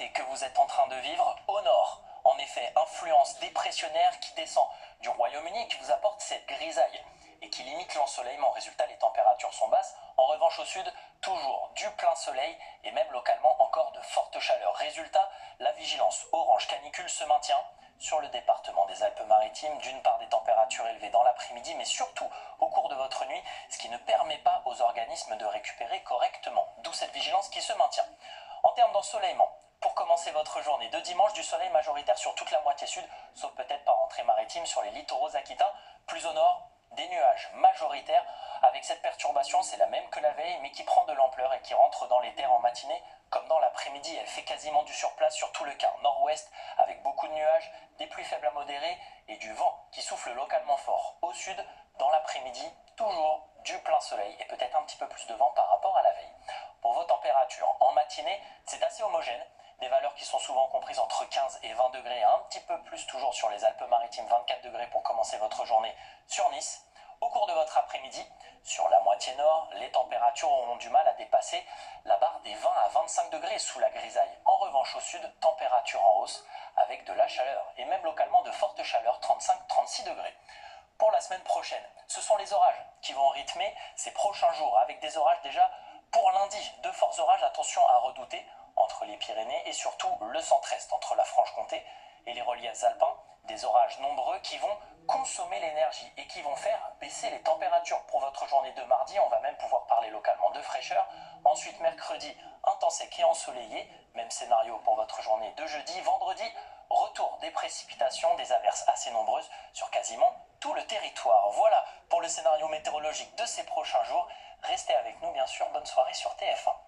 l'été que vous êtes en train de vivre au nord. En effet, influence dépressionnaire qui descend du Royaume-Uni qui vous apporte cette grisaille et qui limite l'ensoleillement. Résultat, les températures sont basses. En revanche, au sud, toujours du plein soleil et même localement encore de fortes chaleurs. Résultat, la vigilance orange canicule se maintient sur le département des Alpes-Maritimes. D'une part, des températures élevées dans l'après-midi, mais surtout au cours de votre nuit, ce qui ne permet pas aux organismes de récupérer correctement. D'où cette vigilance qui se maintient. En termes d'ensoleillement, pour commencer votre journée de dimanche, du soleil majoritaire sur toute la moitié sud, sauf peut-être par entrée maritime sur les littoraux aquitains. Plus au nord, des nuages majoritaires. Avec cette perturbation, c'est la même que la veille, mais qui prend de l'ampleur et qui rentre dans les terres en matinée comme dans l'après-midi. Elle fait quasiment du surplace sur tout le quart nord-ouest, avec beaucoup de nuages, des pluies faibles à modérées et du vent qui souffle localement fort. Au sud, dans l'après-midi, toujours du plein soleil et peut-être un petit peu plus de vent par rapport à la veille. Pour vos températures, en matinée, c'est assez homogène. Des valeurs qui sont souvent comprises entre 15 et 20 degrés, un petit peu plus toujours sur les Alpes-Maritimes, 24 degrés pour commencer votre journée sur Nice. Au cours de votre après-midi, sur la moitié nord, les températures auront du mal à dépasser la barre des 20 à 25 degrés sous la grisaille. En revanche, au sud, température en hausse avec de la chaleur et même localement de fortes chaleurs, 35-36 degrés. Pour la semaine prochaine, ce sont les orages qui vont rythmer ces prochains jours, avec des orages déjà pour lundi. De forts orages, attention à redouter entre les Pyrénées et surtout le centre-est, entre la Franche-Comté et les reliefs alpins. Des orages nombreux qui vont consommer l'énergie et qui vont faire baisser les températures. Pour votre journée de mardi, on va même pouvoir parler localement de fraîcheur. Ensuite, mercredi, un temps sec et ensoleillé. Même scénario pour votre journée de jeudi. Vendredi, retour des précipitations, des averses assez nombreuses sur quasiment tout le territoire. Voilà pour le scénario météorologique de ces prochains jours. Restez avec nous, bien sûr. Bonne soirée sur TF1.